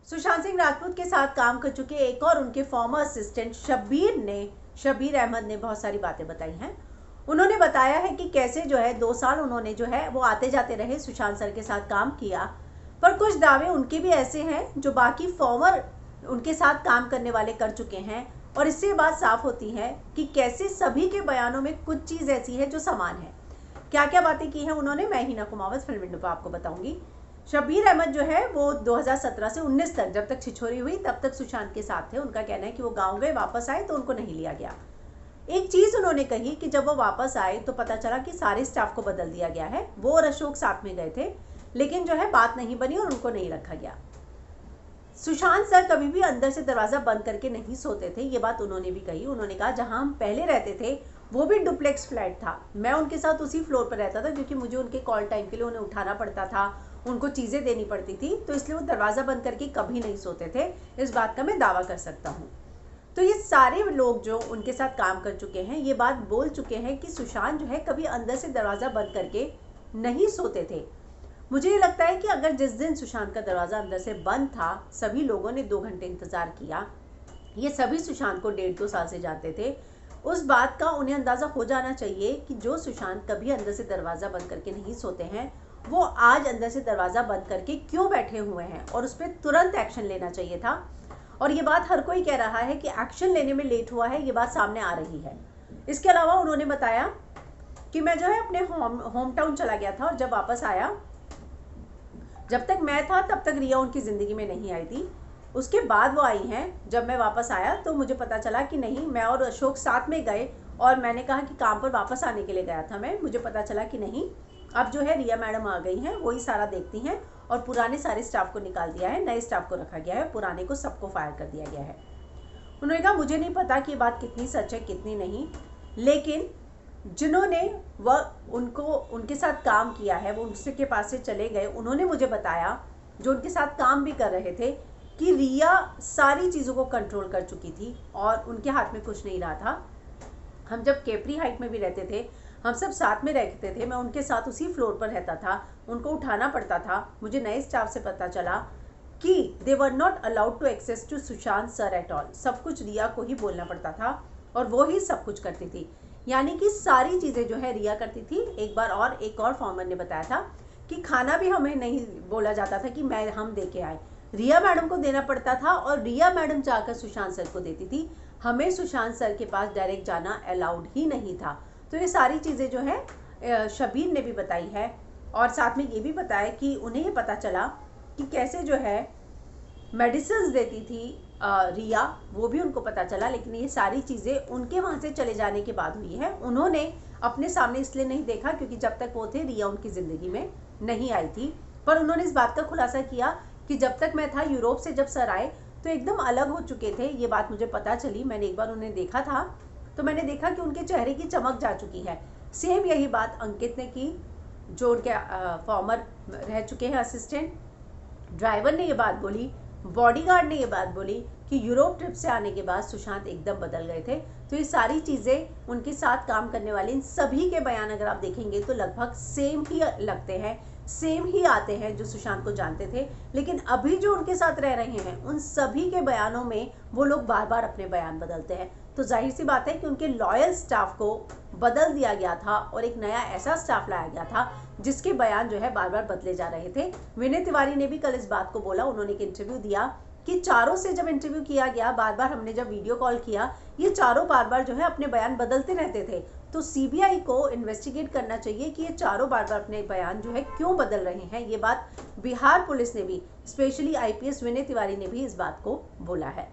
सुशांत सिंह राजपूत के साथ काम कर चुके एक और उनके फॉर्मर असिस्टेंट शब्बीर अहमद ने बहुत सारी बातें बताई हैं। उन्होंने बताया है कि कैसे जो है 2 साल उन्होंने जो है वो आते जाते रहे, सुशांत सर के साथ काम किया, पर कुछ दावे उनके भी ऐसे हैं जो बाकी फॉर्मर उनके साथ काम करने वाले कर चुके हैं। और इससे बात साफ होती है कि कैसे सभी के बयानों में कुछ चीज़ ऐसी है जो समान है। क्या क्या बातें की हैं उन्होंने, मैं हिना कुमावत फिल्म विंडो पर आपको बताऊंगी। शब्बीर अहमद जो है वो 2017 से 19 तक, जब तक छिछोरी हुई तब तक सुशांत के साथ थे। उनका कहना है कि वो गांव गए, वापस आए तो उनको नहीं लिया गया। एक चीज़ उन्होंने कही कि जब वो वापस आए तो पता चला कि सारे स्टाफ को बदल दिया गया है। वो और अशोक साथ में गए थे, लेकिन जो है बात नहीं बनी और उनको नहीं रखा गया। सुशांत सर कभी भी अंदर से दरवाज़ा बंद करके नहीं सोते थे, ये बात उन्होंने भी कही। उन्होंने कहा जहां हम पहले रहते थे वो भी डुप्लेक्स फ्लैट था, मैं उनके साथ उसी फ्लोर पर रहता था क्योंकि मुझे उनके कॉल टाइम के लिए उन्हें उठाना पड़ता था, उनको चीज़ें देनी पड़ती थी, तो इसलिए वो दरवाज़ा बंद करके कभी नहीं सोते थे। इस बात का मैं दावा कर सकता हूँ। तो ये सारे लोग जो उनके साथ काम कर चुके हैं ये बात बोल चुके हैं कि सुशांत जो है कभी अंदर से दरवाज़ा बंद करके नहीं सोते थे। मुझे ये लगता है कि अगर जिस दिन सुशांत का दरवाज़ा अंदर से बंद था, सभी लोगों ने 2 घंटे इंतज़ार किया, ये सभी सुशांत को 1.5-2 साल से जानते थे, उस बात का उन्हें अंदाज़ा हो जाना चाहिए कि जो सुशांत कभी अंदर से दरवाज़ा बंद करके नहीं सोते हैं वो आज अंदर से दरवाज़ा बंद करके क्यों बैठे हुए हैं, और उस पर तुरंत एक्शन लेना चाहिए था। और ये बात हर कोई कह रहा है कि एक्शन लेने में लेट हुआ है, ये बात सामने आ रही है। इसके अलावा उन्होंने बताया कि मैं जो है अपने होम टाउन चला गया था और जब वापस आया, जब तक मैं था तब तक रिया उनकी ज़िंदगी में नहीं आई थी। उसके बाद वो आई हैं। जब मैं वापस आया तो मुझे पता चला कि नहीं, मैं और अशोक साथ में गए और मैंने कहा कि काम पर वापस आने के लिए गया था मैं, मुझे पता चला कि नहीं, अब जो है रिया मैडम आ गई हैं, वही सारा देखती हैं और पुराने सारे स्टाफ को निकाल दिया है, नए स्टाफ को रखा गया है, पुराने को सबको फायर कर दिया गया है। उन्होंने कहा मुझे नहीं पता कि बात कितनी सच है कितनी नहीं, लेकिन जिन्होंने वह उनके साथ काम किया है वो उनसे के पास से चले गए, उन्होंने मुझे बताया, जो उनके साथ काम भी कर रहे थे, कि रिया सारी चीज़ों को कंट्रोल कर चुकी थी और उनके हाथ में कुछ नहीं रहा था। हम जब केपरी हाइट में भी रहते थे, हम सब साथ में रहते थे, मैं उनके साथ उसी फ्लोर पर रहता था, उनको उठाना पड़ता था। मुझे नए स्टाफ से पता चला कि they were not allowed to access to Sushant sir at all, सब कुछ रिया को ही बोलना पड़ता था और वो ही सब कुछ करती थी, यानी कि सारी चीज़ें जो है रिया करती थी। एक बार और एक और फॉर्मर ने बताया था कि खाना भी हमें नहीं बोला जाता था कि हम दे के आए, रिया मैडम को देना पड़ता था और रिया मैडम जाकर सुशांत सर को देती थी। हमें सुशांत सर के पास डायरेक्ट जाना अलाउड ही नहीं था। तो ये सारी चीज़ें जो है शब्बीर ने भी बताई है और साथ में ये भी बताया कि उन्हें ये पता चला कि कैसे जो है मेडिसिन देती थी रिया, वो भी उनको पता चला, लेकिन ये सारी चीज़ें उनके वहाँ से चले जाने के बाद हुई है। उन्होंने अपने सामने इसलिए नहीं देखा क्योंकि जब तक वो थे रिया उनकी ज़िंदगी में नहीं आई थी, पर उन्होंने इस बात का खुलासा किया कि जब तक मैं था यूरोप से, जब सर आए तो एकदम अलग हो चुके थे। ये बात मुझे पता चली, मैंने एक बार उन्हें देखा था तो मैंने देखा कि उनके चेहरे की चमक जा चुकी है। सेम यही बात अंकित ने की, जो उनके फॉर्मर रह चुके हैं असिस्टेंट। ड्राइवर ने ये बात बोली, बॉडीगार्ड ने ये बात बोली कि यूरोप ट्रिप से आने के बाद सुशांत एकदम बदल गए थे। तो ये सारी चीज़ें उनके साथ काम करने वाले इन सभी के बयान अगर आप देखेंगे तो लगभग सेम ही लगते हैं, सेम ही आते हैं जो सुशांत को जानते थे। लेकिन अभी जो उनके साथ रह रहे हैं उन सभी के बयानों में वो लोग बार बार अपने बयान बदलते हैं। तो जाहिर सी बात है कि उनके लॉयल स्टाफ को बदल दिया गया था और एक नया ऐसा स्टाफ लाया गया था जिसके बयान जो है बार बार बदले जा रहे थे। विनय तिवारी ने भी कल इस बात को बोला, उन्होंने एक इंटरव्यू दिया कि चारों से जब इंटरव्यू किया गया, बार बार हमने जब वीडियो कॉल किया, ये चारों बार बार जो है अपने बयान बदलते रहते थे। तो सीबीआई को इन्वेस्टिगेट करना चाहिए कि ये चारों बार बार अपने बयान जो है क्यों बदल रहे हैं। ये बात बिहार पुलिस ने भी, स्पेशली आईपीएस विनय तिवारी ने भी इस बात को बोला है।